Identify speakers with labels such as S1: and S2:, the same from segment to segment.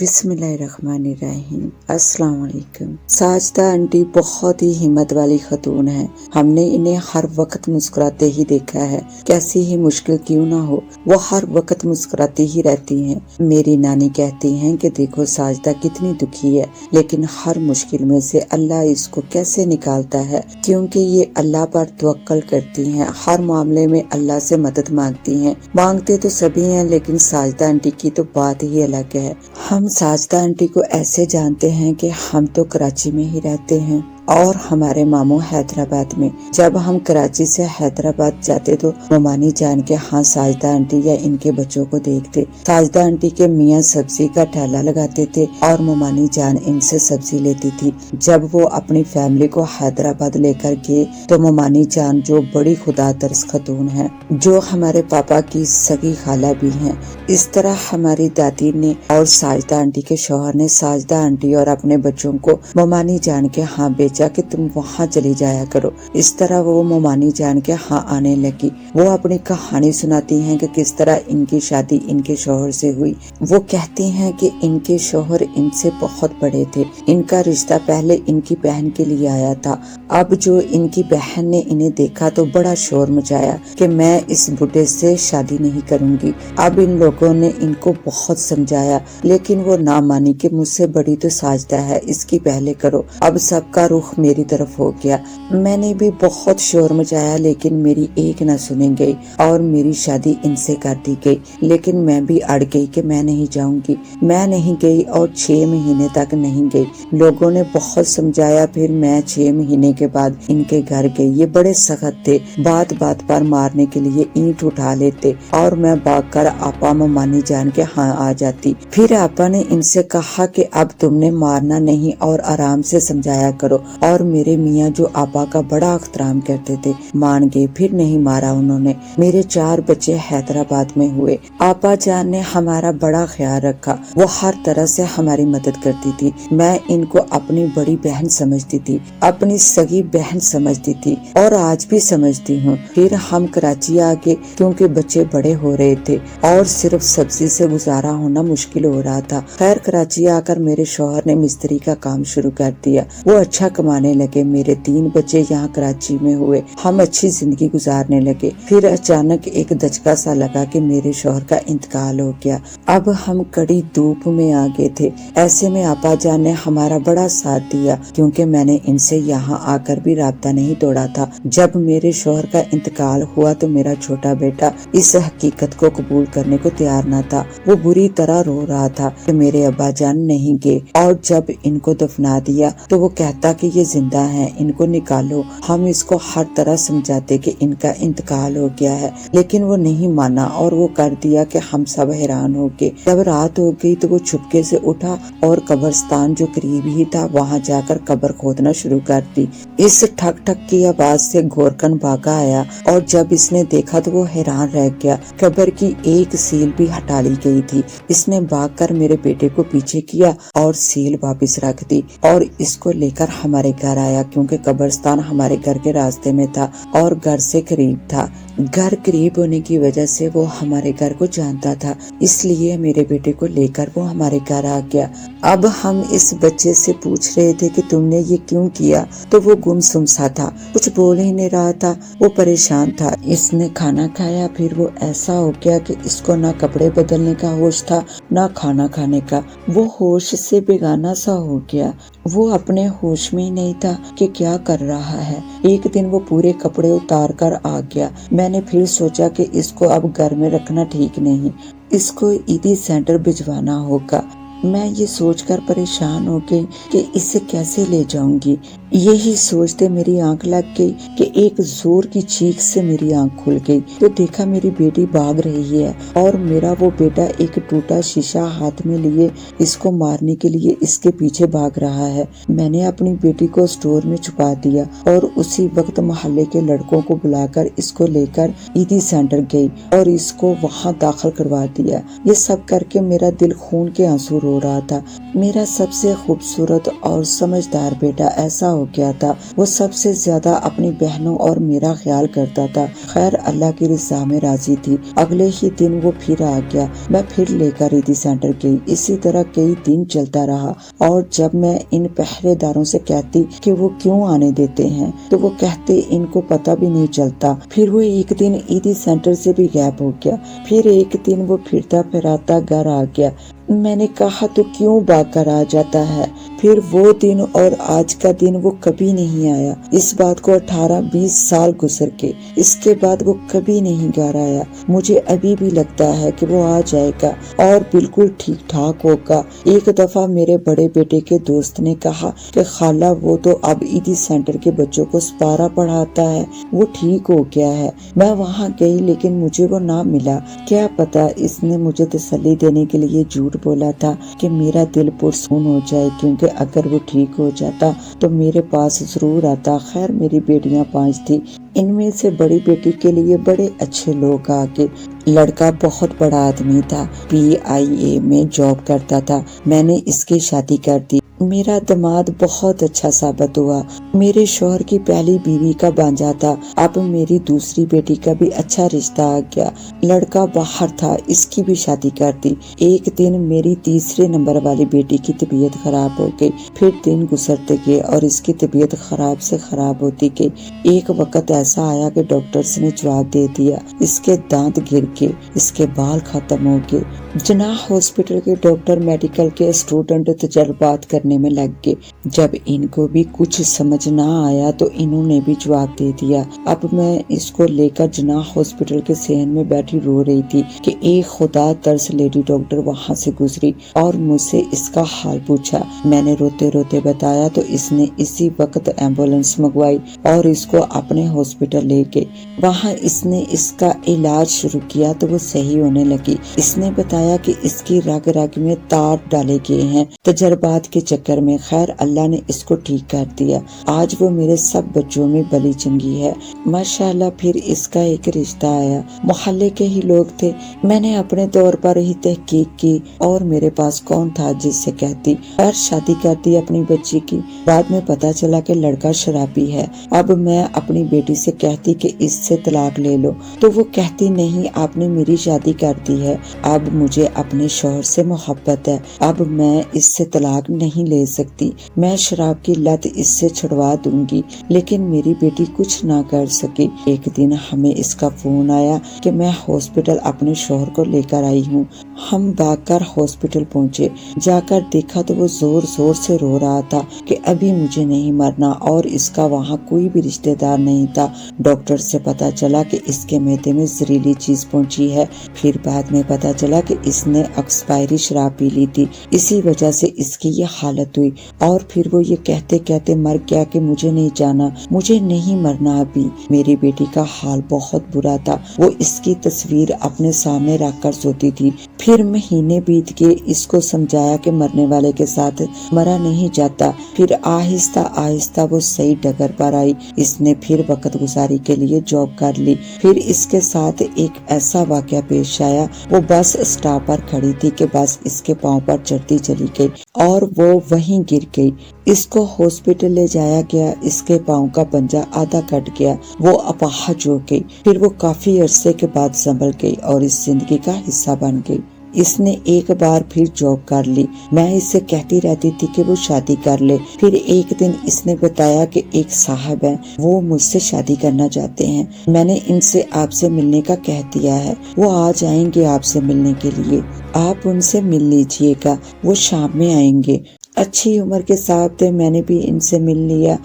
S1: बिस्मिल्लाहिर्रहमानिर्रहीम। अस्सलाम वालेकुम। साजिदा आंटी बहुत ही हिम्मत वाली खतून है। हमने इन्हें हर वक्त मुस्कुराते ही देखा है। कैसी ही मुश्किल क्यों ना हो, वो हर वक्त मुस्कुराती ही रहती हैं। मेरी नानी कहती हैं कि देखो साजिदा कितनी दुखी है, लेकिन हर मुश्किल में से अल्लाह इसको कैसे निकालता है, क्योंकि ये अल्लाह पर तवक्कल करती हैं। हर मामले में अल्लाह से मदद मांगती हैं। मांगते तो सभी हैं, लेकिन साजिदा आंटी की तो बात ही अलग है। हम साजिदा आंटी को ऐसे जानते हैं कि हम तो कराची में ही रहते हैं और हमारे मामू हैदराबाद में। जब हम कराची से हैदराबाद जाते तो मोमानी जान के यहाँ साजिदा आंटी या इनके बच्चों को देखते। साजिदा आंटी के मियाँ सब्जी का ठेला लगाते थे और मोमानी जान इनसे सब्जी लेती थी। जब वो अपनी फैमिली को हैदराबाद लेकर गए तो मोमानी जान, जो बड़ी खुदा तरस खतून है, जो हमारे पापा की सगी खाला भी हैं, इस तरह हमारी दादी ने और साजिदा आंटी के शौहर ने साजिदा आंटी और अपने बच्चों को मोमानी जान के यहाँ बेचा कि तुम वहाँ चली जाया करो। इस तरह वो मोमानी जान के यहाँ आने लगी। वो अपनी कहानी सुनाती हैं कि किस तरह इनकी शादी इनके शौहर से हुई। वो कहती हैं कि इनके शौहर इनसे बहुत बड़े थे। इनका रिश्ता पहले इनकी बहन के लिए आया था। अब जो इनकी बहन ने इन्हें देखा तो बड़ा शोर मचाया कि मैं इस बुढ़े से शादी नहीं करूंगी। अब इन लोगों ने इनको बहुत समझाया, लेकिन वो ना मानी कि मुझसे बड़ी तो साजिदा है, इसकी पहले करो। अब सबका रुख मेरी तरफ हो गया। मैंने भी बहुत शोर मचाया, लेकिन मेरी एक न सुनी गई और मेरी शादी इनसे कर दी गई। लेकिन मैं भी अड़ गई कि मैं नहीं जाऊंगी। मैं नहीं गई और 6 महीने तक नहीं गई। लोगों ने बहुत समझाया, फिर मैं 6 महीने के बाद इनके घर गई। ये बड़े सख्त थे, बात बात पर मारने के लिए ईंट उठा लेते और मैं भागकर आपा मोमानी जान के यहाँ आ जाती। फिर आपा ने इनसे कहा कि अब तुमने मारना नहीं और आराम से समझाया करो, और मेरे मियाँ जो आपा का बड़ा एहतराम करते थे मान गए। फिर नहीं मारा उन्होंने। मेरे 4 बच्चे हैदराबाद में हुए। आपा जान ने हमारा बड़ा ख्याल रखा। वो हर तरह से हमारी मदद करती थी। मैं इनको अपनी बड़ी बहन समझती थी, अपनी सगी बहन समझती थी और आज भी समझती हूँ। फिर हम कराची आ गए क्योंकि बच्चे बड़े हो रहे थे और सिर्फ सब्जी से गुजारा होना मुश्किल हो रहा था। खैर कराची आकर मेरे शौहर ने मिस्त्री का काम शुरू कर दिया। वो अच्छा कमाने लगे। मेरे 3 बच्चे यहाँ कराची में हुए। हम अच्छी जिंदगी गुजारने लगे। फिर अचानक एक दचका सा लगा कि मेरे शौहर का इंतकाल हो गया। अब हम कड़ी धूप में आ गए थे। ऐसे में आपा जान ने हमारा बड़ा साथ दिया, क्योंकि मैंने इनसे यहाँ आकर भी राब्ता नहीं तोड़ा था। जब मेरे शौहर का इंतकाल हुआ तो मेरा छोटा बेटा इस हकीकत को कबूल करने को तैयार न था। वो बुरी तरह रो रहा था कि मेरे अब्बा जान नहीं गए, और जब इनको दफना दिया तो वो कहता कि ये जिंदा हैं, इनको निकालो। हम इसको हर तरह समझाते कि इनका इंतकाल हो गया है, लेकिन वो नहीं माना और वो कर दिया कि हम सब हैरान हो गए। जब रात हो गई तो वो चुपके से उठा और कब्रिस्तान जो करीब ही था वहाँ जाकर कब्र खोदना शुरू कर दी। इस ठक ठक की आवाज से गोरकन भागा आया और जब इसने देखा तो वो हैरान रह गया। कब्र की एक सील भी हटा ली गई थी। इसने भागकर मेरे बेटे को पीछे किया और सील वापस रख दी और इसको लेकर हमारे घर आया, क्योंकि कब्रिस्तान हमारे घर के रास्ते में था और घर से करीब था। घर करीब होने की वजह से वो हमारे घर को जानता था, इसलिए मेरे बेटे को लेकर वो हमारे घर आ गया। अब हम इस बच्चे से पूछ रहे थे कि तुमने ये क्यों किया, तो वो गुमसुम सा था, कुछ बोल ही नहीं रहा था। वो परेशान था। इसने खाना खाया, फिर वो ऐसा हो गया कि इसको ना कपड़े बदलने का होश था ना खाना खाने का। वो होश से बेगाना सा हो गया। वो अपने होश में ही नहीं था कि क्या कर रहा है। एक दिन वो पूरे कपड़े उतार कर आ गया। मैंने फिर सोचा कि इसको अब घर में रखना ठीक नहीं, इसको ईदी सेंटर भिजवाना होगा। मैं ये सोचकर परेशान हो गई कि इसे कैसे ले जाऊंगी। यही सोचते मेरी आंख लग गई कि एक जोर की चीख से मेरी आंख खुल गई तो देखा मेरी बेटी भाग रही है और मेरा वो बेटा एक टूटा शीशा हाथ में लिए इसको मारने के लिए इसके पीछे भाग रहा है। मैंने अपनी बेटी को स्टोर में छुपा दिया और उसी वक्त मोहल्ले के लड़कों को बुलाकर इसको लेकर ईदी सेंटर गई और इसको वहाँ दाखिल करवा दिया। ये सब करके मेरा दिल खून के आंसू رو رہا تھا۔ میرا سب سے خوبصورت اور سمجھدار بیٹا ایسا ہو گیا تھا، وہ سب سے زیادہ اپنی بہنوں اور میرا خیال کرتا تھا۔ خیر اللہ کی رضا میں راضی تھی۔ اگلے ہی دن وہ پھر آ گیا، میں پھر لے کر عیدی سینٹر گئی۔ اسی طرح کئی دن چلتا رہا، اور جب میں ان پہرے داروں سے کہتی کہ وہ کیوں آنے دیتے ہیں تو وہ کہتے ان کو پتہ بھی نہیں چلتا۔ پھر وہ ایک دن عیدی سینٹر سے بھی غائب ہو گیا۔ پھر ایک دن وہ پھرتا پھراتا گھر آ گیا۔ میں نے کہا تو کیوں بھاگ کر آ جاتا ہے؟ پھر وہ دن اور آج کا دن وہ کبھی نہیں آیا۔ اس بات کو 18-20 سال گزر گئے، اس کے بعد وہ کبھی نہیں گھر آیا۔ مجھے ابھی بھی لگتا ہے کہ وہ آ جائے گا اور بالکل ٹھیک ٹھاک ہوگا۔ ایک دفعہ میرے بڑے بیٹے کے دوست نے کہا کہ خالہ وہ تو اب عیدی سینٹر کے بچوں کو سپارہ پڑھاتا ہے، وہ ٹھیک ہو گیا ہے۔ میں وہاں گئی لیکن مجھے وہ نہ ملا۔ کیا پتا اس نے مجھے تسلی دینے کے لیے جھوٹ بولا تھا کہ میرا دل پرسکون ہو جائے، کیونکہ اگر وہ ٹھیک ہو جاتا تو میرے پاس ضرور آتا۔ خیر میری بیٹیاں 5 تھی، ان میں سے بڑی بیٹی کے لیے بڑے اچھے لوگ آ گئے۔ لڑکا بہت بڑا آدمی تھا، PIA میں جاب کرتا تھا۔ میں نے اس کی شادی کر دی۔ میرا داماد بہت اچھا ثابت ہوا۔ میرے شوہر کی پہلی بیوی کا بانجا تھا۔ اب میری دوسری بیٹی کا بھی اچھا رشتہ آ گیا۔ لڑکا باہر تھا، اس کی بھی شادی کر دی۔ ایک دن میری تیسرے نمبر والی بیٹی کی طبیعت خراب ہو گئی۔ پھر دن گزرتے گئے اور اس کی طبیعت خراب سے خراب ہوتی گئی۔ ایک وقت ایسا آیا کہ ڈاکٹرز نے جواب دے دیا، اس کے دانت گر گئے، اس کے بال ختم ہو گئے۔ جناح ہاسپٹل کے ڈاکٹر میڈیکل کے اسٹوڈنٹ تجربات کرنے میں لگ گئے۔ جب ان کو بھی کچھ سمجھ نہ آیا تو انہوں نے بھی جواب دے دیا۔ اب میں اس کو لے کر جناح ہاسپٹل کے صحن میں بیٹھی رو رہی تھی کہ ایک خدا ترس لیڈی ڈاکٹر وہاں سے گزری اور مجھ سے اس کا حال پوچھا۔ میں نے روتے روتے بتایا تو اس نے اسی وقت ایمبولینس منگوائی اور اس کو اپنے ہاسپٹل لے گئے۔ وہاں اس نے اس کا علاج شروع کیا تو وہ صحیح ہونے لگی۔ اس نے بتایا کہ اس کی رگ رگ میں تار ڈالے گئے ہیں تجربات کے چکر میں۔ خیر اللہ نے اس کو ٹھیک کر دیا۔ آج وہ میرے سب بچوں میں بلی چنگی ہے ماشاءاللہ۔ پھر اس کا ایک رشتہ آیا، محلے کے ہی لوگ تھے۔ میں نے اپنے طور پر ہی تحقیق کی اور میرے پاس کون تھا جس سے کہتی۔ خیر شادی کر دی اپنی بچی کی۔ بعد میں پتا چلا کہ لڑکا شرابی ہے۔ اب میں اپنی بیٹی سے کہتی کہ اس سے طلاق لے لو تو وہ کہتی نہیں، آپ نے میری شادی کر دی ہے، اب مجھے اپنے شوہر سے محبت ہے، اب میں اس سے طلاق نہیں لے سکتی، میں شراب کی لت اس سے چھڑوا دوں گی۔ لیکن میری بیٹی کچھ نہ کر سکی۔ ایک دن ہمیں اس کا فون آیا کہ میں ہاسپٹل اپنے شوہر کو لے کر آئی ہوں۔ ہم بھاگ کر ہاسپٹل پہنچے۔ جا کر دیکھا تو وہ زور زور سے رو رہا تھا کہ ابھی مجھے نہیں مرنا، اور اس کا وہاں کوئی بھی رشتہ دار نہیں تھا۔ ڈاکٹر سے پتا چلا کہ اس کے معدے میں زہریلی چیز پہنچی ہے۔ پھر بعد میں پتا چلا کہ اس نے ایکسپائری شراب پی لی تھی، اسی وجہ سے اس کی یہ حالت ہوئی۔ اور پھر وہ یہ کہتے کہتے مر گیا کہ مجھے نہیں جانا، مجھے نہیں مرنا ابھی۔ میری بیٹی کا حال بہت برا تھا، وہ اس کی تصویر اپنے سامنے رکھ کر سوتی تھی۔ پھر مہینے بیت گئے، اس کو سمجھایا کہ مرنے والے کے ساتھ مرا نہیں جاتا۔ پھر آہستہ آہستہ وہ صحیح ڈگر پر آئی۔ اس نے پھر وقت گزاری کے لیے جاب کر لی۔ پھر اس کے ساتھ ایک ایسا واقعہ پیش آیا، وہ بس اسٹاپ پر کھڑی تھی کہ بس اس کے پاؤں پر چڑھتی چلی گئی اور وہ وہیں گر گئی۔ اس کو ہاسپٹل لے جایا گیا، اس کے پاؤں کا پنجہ آدھا کٹ گیا، وہ اپاہج ہو گئی۔ پھر وہ کافی عرصے کے بعد سنبھل گئی اور اس زندگی کا حصہ بن گئی۔ اس نے ایک بار پھر جاب کر لی۔ میں اسے کہتی رہتی تھی کہ وہ شادی کر لے۔ پھر ایک دن اس نے بتایا کہ ایک صاحب ہیں، وہ مجھ سے شادی کرنا چاہتے ہیں، میں نے ان سے آپ سے ملنے کا کہہ دیا ہے، وہ آ جائیں گے آپ سے ملنے کے لیے، آپ ان سے مل لیجئے گا، وہ شام میں آئیں گے۔ اچھی عمر کے صاحب تھے، میں نے بھی ان سے مل لیا۔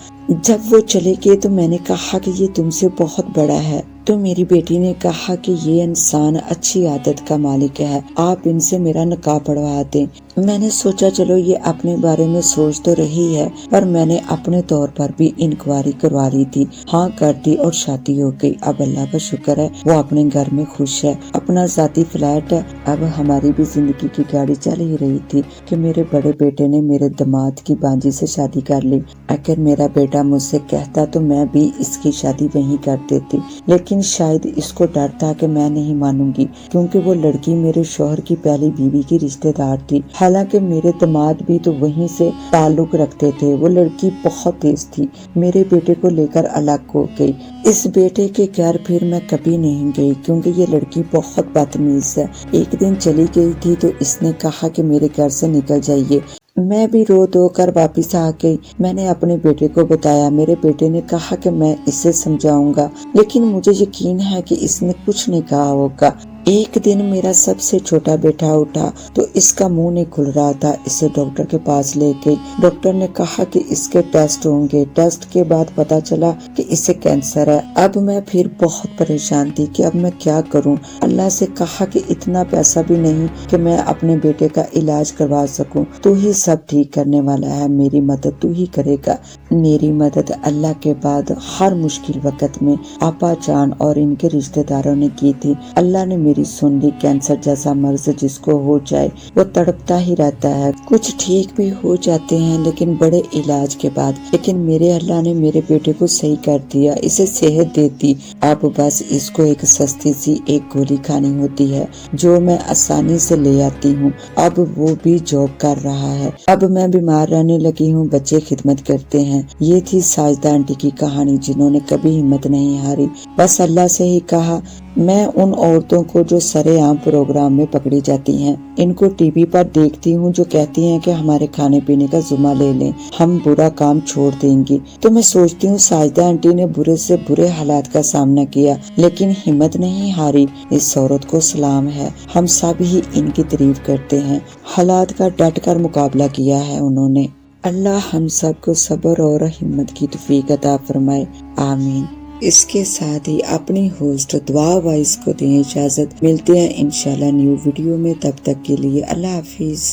S1: جب وہ چلے گئے تو میں نے کہا کہ یہ تم سے بہت بڑا ہے، تو میری بیٹی نے کہا کہ یہ انسان اچھی عادت کا مالک ہے، آپ ان سے میرا نکاح پڑھوا دیں۔ میں نے سوچا چلو یہ اپنے بارے میں سوچ تو رہی ہے، پر میں نے اپنے طور پر بھی انکوائری کروا لی تھی، ہاں کر دی اور شادی ہو گئی۔ اب اللہ کا شکر ہے وہ اپنے گھر میں خوش ہے، اپنا ذاتی فلیٹ ہے۔ اب ہماری بھی زندگی کی گاڑی چل ہی رہی تھی کہ میرے بڑے بیٹے نے میرے داماد کی بانجی سے شادی کر لی۔ اگر میرا بیٹا مجھ سے کہتا تو میں بھی اس کی شادی وہیں کر دیتی، لیکن लेकिन शायद इसको डर था कि मैं नहीं मानूंगी, क्योंकि वो लड़की मेरे शौहर की पहली बीवी की रिश्तेदार थी। हालांकि मेरे दामाद भी तो वहीं से ताल्लुक रखते थे। वो लड़की बहुत तेज थी, मेरे बेटे को लेकर अलग हो गई। इस बेटे के घर फिर मैं कभी नहीं गई, क्योंकि ये लड़की बहुत बदतमीज है। एक दिन चली गई थी तो इसने कहा कि मेरे घर से निकल जाइए। मैं भी रो धो कर वापिस आ गई। मैंने अपने बेटे को बताया। मेरे बेटे ने कहा कि मैं इसे समझाऊंगा, लेकिन मुझे यकीन है कि इसने कुछ नहीं कहा होगा। एक दिन मेरा सबसे छोटा बेटा उठा तो इसका मुंह नहीं खुल रहा था। इसे डॉक्टर के पास ले गई। डॉक्टर ने कहा कि इसके टेस्ट होंगे। टेस्ट के बाद पता चला कि इसे कैंसर है। अब मैं फिर बहुत परेशान थी कि अब मैं क्या करूं। अल्लाह से कहा कि इतना पैसा भी नहीं कि मैं अपने बेटे का इलाज करवा सकूं। तू ही सब ठीक करने वाला है, मेरी मदद तू ही करेगा। मेरी मदद अल्लाह के बाद हर मुश्किल वक्त में आपा जान और इनके रिश्तेदारों ने की थी। अल्लाह ने मेरी सुन ली। कैंसर जैसा मर्ज जिसको हो जाए वो तड़पता ही रहता है। कुछ ठीक भी हो जाते हैं लेकिन बड़े इलाज के बाद। लेकिन मेरे अल्लाह ने मेरे बेटे को सही कर दिया, इसे सेहत दे दी। अब बस इसको एक सस्ती सी एक गोली खानी होती है जो मैं आसानी से ले आती हूँ। अब वो भी जॉब कर रहा है। अब मैं बीमार रहने लगी हूँ, बच्चे खिदमत करते हैं। ये थी साजिदा आंटी की कहानी, जिन्होंने कभी हिम्मत नहीं हारी। बस अल्लाह से ही कहा। मैं उन औरतों को जो सरेआम प्रोग्राम में पकड़ी जाती हैं, इनको टीवी पर देखती हूँ जो कहती हैं कि हमारे खाने पीने का जुम्मा ले लें, हम बुरा काम छोड़ देंगी। तो मैं सोचती हूँ साजिदा आंटी ने बुरे से बुरे हालात का सामना किया लेकिन हिम्मत नहीं हारी। इस औरत को सलाम है, हम सब ही इनकी तारीफ करते हैं। हालात का डट कर मुकाबला किया है उन्होंने। अल्लाह हम सबको सब्र और हिम्मत की तौफीक अता फरमाए, आमीन। इसके साथ ही अपनी होस्ट दुआ वाइस को दें इजाजत। मिलते हैं इंशाल्लाह न्यू वीडियो में, तब तक के लिए अल्लाह हाफिज।